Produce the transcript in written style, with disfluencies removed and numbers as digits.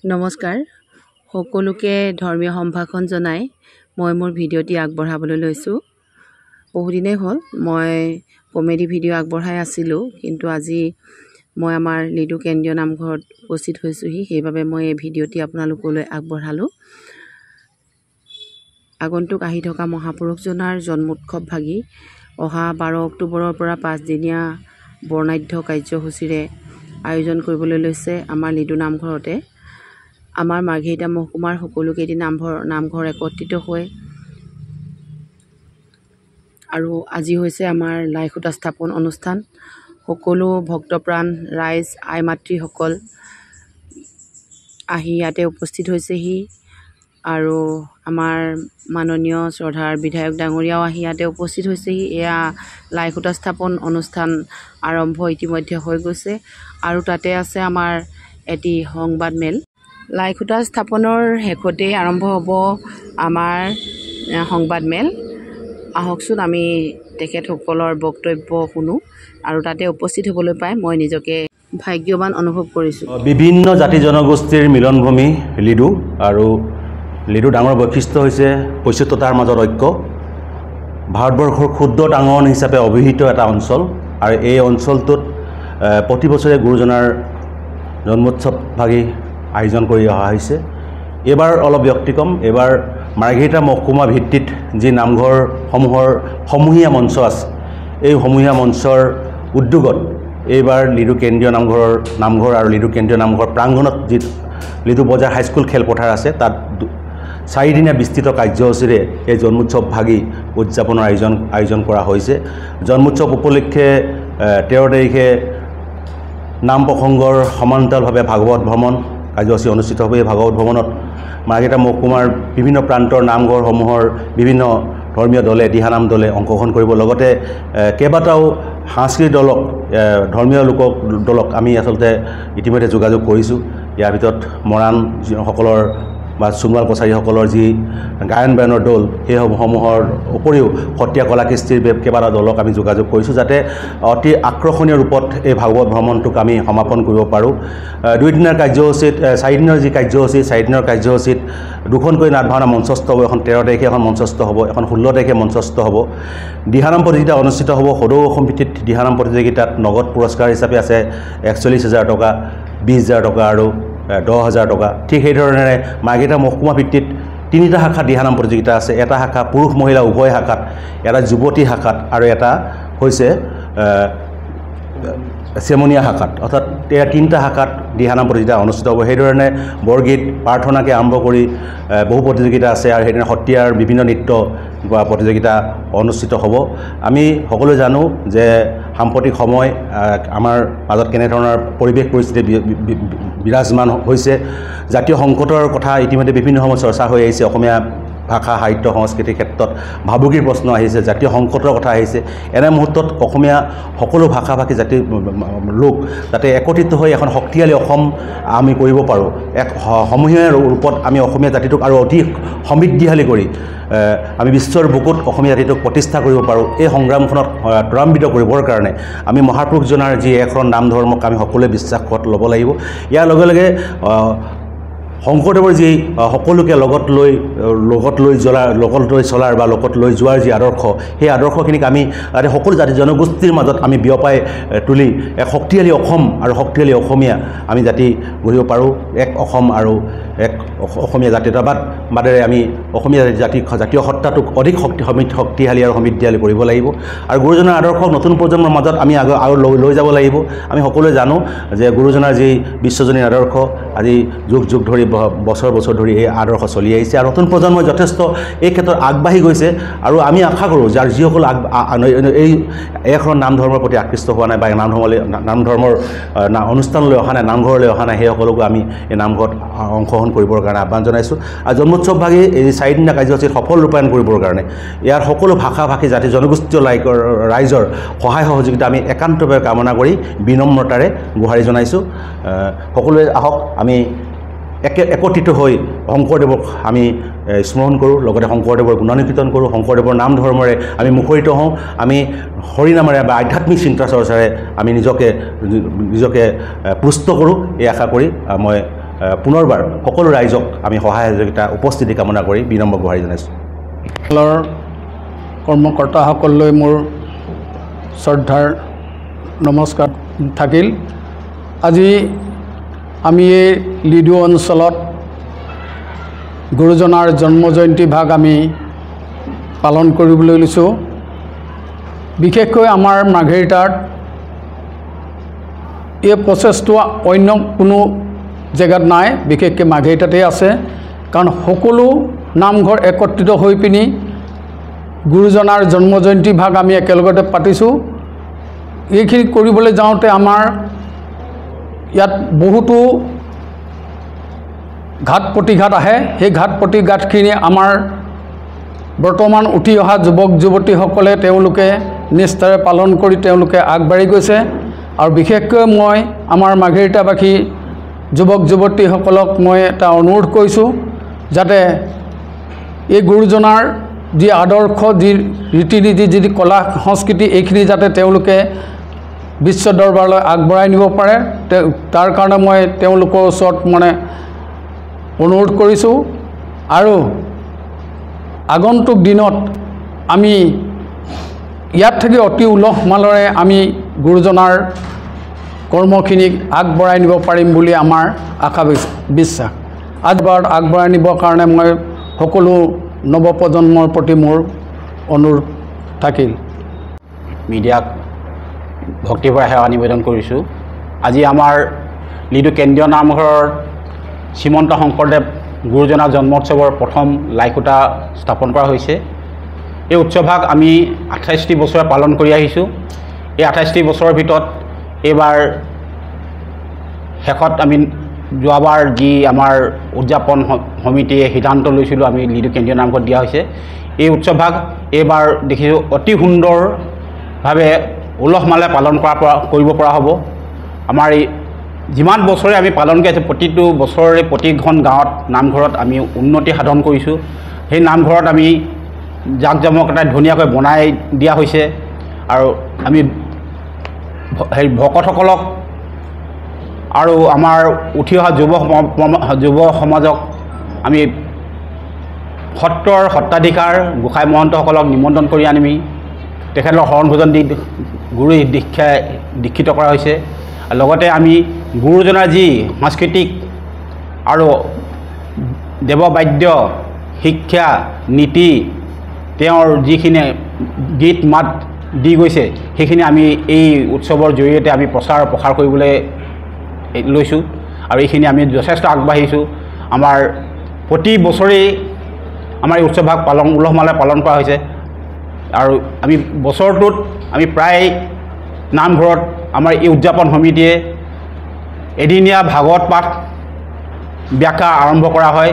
নমস্কাৰ সকলোকে ধৰ্মীয় সম্ভাষণ জনাই মই মোৰ ভিডিঅ'টি আগবঢ়াবলৈ লৈছোঁ। বহুদিনেই হ'ল মই কমেডি ভিডিঅ' আগবঢ়াই আছিলোঁ, কিন্তু আজি মই আমাৰ লিডু কেন্দ্ৰীয় নামঘৰত উপস্থিত হৈছোঁহি, সেইবাবে মই এই ভিডিঅ'টি আপোনালোকলৈ আগবঢ়ালোঁ। আগন্তুক আহি থকা মহাপুৰুষজনাৰ জন্মোৎসৱ ভাগি অহা 12 অক্টোবৰৰ পৰা 5 দিনীয়া বৰ্ণাঢ্য কাৰ্যসূচীৰে আয়োজন কৰিবলৈ লৈছে আমাৰ লিডু নামঘৰতে। আমাৰ মাৰ্ঘেৰিটা মহকুমাৰ সকলোকেইটি নামঘৰ একত্ৰিত হৈ আৰু আজি হৈছে আমাৰ লাইখুটা স্থাপন অনুষ্ঠান। সকলো ভক্তপ্ৰাণ ৰাইজ আই মাতৃসকল আহি ইয়াতে উপস্থিত হৈছেহি আৰু আমাৰ মাননীয় শ্ৰদ্ধাৰ বিধায়ক ডাঙৰীয়াও আহি ইয়াতে উপস্থিত হৈছেহি। এয়া লাইখুটা স্থাপন অনুষ্ঠান আৰম্ভ ইতিমধ্যে হৈ গৈছে আৰু তাতে আছে আমাৰ এটি সংবাদমেল। লাইখুটা স্থাপনৰ শেষতেই আৰম্ভ হ'ব আমাৰ সংবাদমেল। আহকচোন আমি তেখেতসকলৰ বক্তব্য শুনো আৰু তাতে উপস্থিত হ'বলৈ পাই মই নিজকে ভাগ্যৱান অনুভৱ কৰিছোঁ। বিভিন্ন জাতি জনগোষ্ঠীৰ মিলনভূমি লিডু, আৰু লিডু ডাঙৰ বৈশিষ্ট্য হৈছে বৈচিত্ৰতাৰ মাজত ঐক্য। ভাৰতবৰ্ষৰ ক্ষুদ্ৰ ডাঙৰ হিচাপে অভিহিত এটা অঞ্চল, আৰু এই অঞ্চলটোত প্ৰতি বছৰে গুৰুজনাৰ জন্মোৎসৱ ভাগি আয়োজন কৰি অহা হৈছে। এইবাৰ অলপ ব্যক্তিক্ৰম, এইবাৰ মাৰ্ঘেৰিটা মহকুমা ভিত্তিত যি নামঘৰসমূহৰ সমূহীয়া মঞ্চ আছে, এই সমূহীয়া মঞ্চৰ উদ্যোগত এইবাৰ লিডু কেন্দ্ৰীয় নামঘৰ আৰু লিডু কেন্দ্ৰীয় নামঘৰ প্ৰাংগণত যি লিডু বজাৰ হাইস্কুল খেলপথাৰ আছে, তাত 4 দিনীয়া বিস্তৃত কাৰ্যসূচীৰে এই জন্মোৎসৱ ভাগি উদযাপনৰ আয়োজন কৰা হৈছে। জন্মোৎসৱ উপলক্ষে 13 তাৰিখে নাম প্ৰসংগৰ সমান্তৰালভাৱে ভাগৱত ভ্ৰমণ কাৰ্যসূচী অনুষ্ঠিত হ'ব। এই ভাগৱত ভ্ৰমণত মাৰ্ঘেৰিটা মহকুমাৰ বিভিন্ন প্ৰান্তৰ নামঘৰসমূহৰ বিভিন্ন ধৰ্মীয় দলে, দিহানাম দলে অংশগ্ৰহণ কৰিব। লগতে কেইবাটাও সাংস্কৃতিক ধৰ্মীয় দলক আমি আচলতে ইতিমধ্যে যোগাযোগ কৰিছোঁ। ইয়াৰ ভিতৰত মৰাণসকলৰ বা সোণোৱাল কছাৰীসকলৰ যি গায়ন বায়নৰ দল, সেইসমূহৰ উপৰিও সত্ৰীয়া কলা কৃষ্টিৰ কেইবাটাও দলক আমি যোগাযোগ কৰিছোঁ, যাতে অতি আকৰ্ষণীয় ৰূপত এই ভাগৱত ভ্ৰমণটোক আমি সমাপন কৰিব পাৰোঁ। 2 দিনৰ কাৰ্যসূচীত 4 দিনৰ যি কাৰ্যসূচী, 4 দিনৰ কাৰ্যসূচীত 2খনকৈ নাট ভাওনা মঞ্চস্থ হ'ব। এখন 13 তাৰিখে এখন মঞ্চস্থ হ'ব, এখন 16 তাৰিখে মঞ্চস্থ হ'ব। দিহানাম প্ৰতিযোগিতা অনুষ্ঠিত হ'ব। সদৌ অসম ভিত্তিত দিহানাম প্ৰতিযোগিতাত নগদ পুৰস্কাৰ হিচাপে আছে 41,000 টকা, 20,000 টকা আৰু 10,000 টকা। ঠিক সেইধৰণেৰে মাৰ্ঘেৰিটা মহকুমা ভিত্তিত 3টা শাখাত দিহানাম প্ৰতিযোগিতা আছে। এটা শাখা পুৰুষ মহিলা উভয় শাখাত, এটা যুৱতী শাখাত আৰু এটা হৈছে চেমনীয়া শাখাত, অৰ্থাৎ 3টা শাখাত দিহানাম প্ৰতিযোগিতা অনুষ্ঠিত হ'ব। সেইধৰণে বৰগীত প্ৰাৰ্থনাকে আৰম্ভ কৰি বহু প্ৰতিযোগিতা আছে, আৰু সেইধৰণে সত্ৰীয়াৰ বিভিন্ন নৃত্য প্ৰতিযোগিতা অনুষ্ঠিত হ'ব। আমি সকলোৱে জানো যে সাম্প্ৰতিক সময় আমাৰ মাজত কেনেধৰণৰ পৰিৱেশ পৰিস্থিতি বিৰাজমান হৈছে। জাতীয় সংকটৰ কথা ইতিমধ্যে বিভিন্ন সময়ত চৰ্চা হৈ আহিছে। অসমীয়া ভাষা সাহিত্য সংস্কৃতিৰ ক্ষেত্ৰত ভাবুকিৰ প্ৰশ্ন আহিছে, জাতীয় সংকটৰ কথা আহিছে। এনে মুহূৰ্তত অসমীয়া সকলো ভাষা ভাষী জাতিৰ লোক যাতে একত্ৰিত হৈ এখন শক্তিশালী অসম আমি কৰিব পাৰোঁ, এক সমূহীয়া ৰূপত আমি অসমীয়া জাতিটোক আৰু অধিক সমৃদ্ধিশালী কৰি আমি বিশ্বৰ বুকুত অসমীয়া জাতিটোক প্ৰতিষ্ঠা কৰিব পাৰোঁ। এই সংগ্ৰামখনত ত্বৰান্বিত কৰিবৰ কাৰণে আমি মহাপুৰুষজনাৰ যি এখন নাম ধৰ্মক আমি সকলোৱে বিশ্বাসত ল'ব লাগিব। ইয়াৰ লগে লগে শংকৰদেৱৰ যি সকলোকে লগত লৈ চলাৰ বা লগত লৈ যোৱাৰ যি আদৰ্শ, সেই আদৰ্শখিনিক আমি সকলো জাতি জনগোষ্ঠীৰ মাজত আমি বিয়পাই তুলি এক শক্তিশালী অসম আৰু শক্তিশালী অসমীয়া আমি জাতি গঢ়িব পাৰোঁ। এক অসম আৰু এক অসমীয়া জাতীয়তাবাদেৰে আমি অসমীয়া জাতীয় সত্তাটোক অধিক শক্তিশালী আৰু সমৃদ্ধিশালী কৰিব লাগিব। আৰু গুৰুজনাৰ আদৰ্শক নতুন প্ৰজন্মৰ মাজত আমি আৰু লৈ যাব লাগিব। আমি সকলোৱে জানো যে গুৰুজনাৰ যি বিশ্বজনীন আদৰ্শ আজি যুগ যুগ ধৰি বছৰ ধৰি এই আদৰ্শ চলি আহিছে, আৰু নতুন প্ৰজন্মই যথেষ্ট এই ক্ষেত্ৰত আগবাঢ়ি গৈছে। আৰু আমি আশা কৰোঁ যে যিসকল এখন নাম ধৰ্মৰ প্ৰতি আকৃষ্ট হোৱা নাই বা নাম ধৰ্মৰ অনুষ্ঠানলৈ অহা নাই, নামঘৰলৈ অহা নাই, সেইসকলকো আমি এই নামঘৰত অংশগ্ৰহণ কৰিবৰ কাৰণে আহ্বান জনাইছোঁ। আৰু জন্মোৎসৱ ভাগি এই 4 দিনীয়া কাৰ্যসূচীত সফল ৰূপায়ণ কৰিবৰ কাৰণে ইয়াৰ সকলো ভাষা ভাষী জাতি জনগোষ্ঠীয় ৰাইজৰ সহায় সহযোগিতা আমি একান্তভাৱে কামনা কৰি বিনম্ৰতাৰে গুহাৰি জনাইছোঁ। সকলোৱে আহক আমি একত্ৰিত হৈ শংকৰদেৱক আমি স্মৰণ কৰোঁ, লগতে শংকৰদেৱৰ গুণানুকীৰ্তন কৰোঁ, শংকৰদেৱৰ নাম ধৰ্মৰে আমি মুখৰিত হওঁ, আমি হৰিনামেৰে বা আধ্যাত্মিক চিন্তা চৰ্চাৰে আমি নিজকে পুষ্ট কৰোঁ। এই আশা কৰি মই পুনৰবাৰ সকলো ৰাইজক আমি সহায় সহযোগিতা উপস্থিতি কামনা কৰি বিনম্ৰ গুহাৰি জনাইছোঁ। দলৰ কৰ্মকৰ্তাসকললৈ মোৰ শ্ৰদ্ধাৰ নমস্কাৰ থাকিল। আজি আমি এই লিডু অঞ্চলত গুৰুজনাৰ জন্ম জয়ন্তী ভাগ আমি পালন কৰিবলৈ লৈছোঁ। বিশেষকৈ আমাৰ মাৰ্ঘেৰিটাত এই প্ৰচেছটো অন্য কোনো জেগাত নাই, বিশেষকৈ মাৰ্ঘেৰিটাতে আছে। কাৰণ সকলো নামঘৰ একত্ৰিত হৈ পিনি গুৰুজনাৰ জন্ম জয়ন্তী ভাগ আমি একেলগতে পাতিছোঁ। এইখিনি কৰিবলৈ যাওঁতে আমাৰ ইয়াত বহুতো ঘাট প্ৰতিঘাত আহে। সেই ঘাট প্ৰতিঘাতখিনি আমাৰ বৰ্তমান উঠি অহা যুৱক যুৱতীসকলে তেওঁলোকে নিষ্ঠাৰে পালন কৰি তেওঁলোকে আগবাঢ়ি গৈছে। আৰু বিশেষকৈ মই আমাৰ মাৰ্ঘেৰিটাবাসী যুৱক যুৱতীসকলক মই এটা অনুৰোধ কৰিছোঁ, যাতে এই গুৰুজনাৰ যি আদৰ্শ, যি ৰীতি নীতি, যি কলা সংস্কৃতি, এইখিনি যাতে তেওঁলোকে বিশ্ব দৰবাৰলৈ আগবঢ়াই নিব পাৰে, তাৰ কাৰণে মই তেওঁলোকৰ ওচৰত মানে অনুৰোধ কৰিছোঁ। আৰু আগন্তুক দিনত আমি ইয়াত থাকি অতি উলহ মালৰে আমি গুৰুজনাৰ কৰ্মখিনিক আগবঢ়াই নিব পাৰিম বুলি আমাৰ আশা বিশ্বাস। আগবাৰত আগবঢ়াই নিবৰ কাৰণে মই সকলো নৱপ্ৰজন্মৰ প্ৰতি মোৰ অনুৰোধ থাকিল। মিডিয়াক ভক্তিভৰা সেৱা নিবেদন কৰিছোঁ। আজি আমাৰ লিডু কেন্দ্ৰীয় নামঘৰৰ শ্ৰীমন্ত শংকৰদেৱ গুৰুজনাৰ জন্মোৎসৱৰ প্ৰথম লাইখুটা স্থাপন কৰা হৈছে। এই উৎসৱভাগ আমি 28টি বছৰে পালন কৰি আহিছোঁ। এই 28টি বছৰৰ ভিতৰত এইবাৰ শেষত আমি যোৱাবাৰ যি আমাৰ উদযাপন সমিতিয়ে সিদ্ধান্ত লৈছিলোঁ, আমি লিডু কেন্দ্ৰীয় নামঘৰত দিয়া হৈছে। এই উৎসৱভাগ এইবাৰ দেখিছোঁ অতি সুন্দৰভাৱে উলহ মালে পালন কৰিব পৰা হ'ব। আমাৰ এই যিমান বছৰে আমি পালন কৰি আছোঁ, প্ৰতিটো বছৰে প্ৰতিখন গাঁৱত নামঘৰত আমি উন্নতি সাধন কৰিছোঁ। সেই নামঘৰত আমি জাক জমকতাই ধুনীয়াকৈ বনাই দিয়া হৈছে। আৰু আমি সেই ভকতসকলক আৰু আমাৰ উঠি অহা যুৱ সমাজক আমি সত্ৰৰ সত্ৰাধিকাৰ গোসাঁই মহন্তসকলক নিমন্ত্ৰণ কৰি আনি তেখেতলোকৰ শৰণ ভোজন দি গুৰু দীক্ষিত কৰা হৈছে। লগতে আমি গুৰুজনাৰ যি সাংস্কৃতিক আৰু দেৱবাদ্য শিক্ষা নীতি, তেওঁৰ যিখিনি গীত মাত দি গৈছে, সেইখিনি আমি এই উৎসৱৰ জৰিয়তে আমি প্ৰচাৰ প্ৰসাৰ কৰিবলৈ লৈছোঁ। আৰু এইখিনি আমি যথেষ্ট আগবাঢ়িছোঁ। আমাৰ প্ৰতি বছৰেই আমাৰ এই উৎসৱভাগ উলহ মালে পালন কৰা হৈছে। আৰু আমি বছৰটোত আমি প্ৰায় নামঘৰত আমাৰ এই উদযাপন সমিতিয়ে এদিনীয়া ভাগৱত পাঠ ব্যাখ্যা আৰম্ভ কৰা হয়।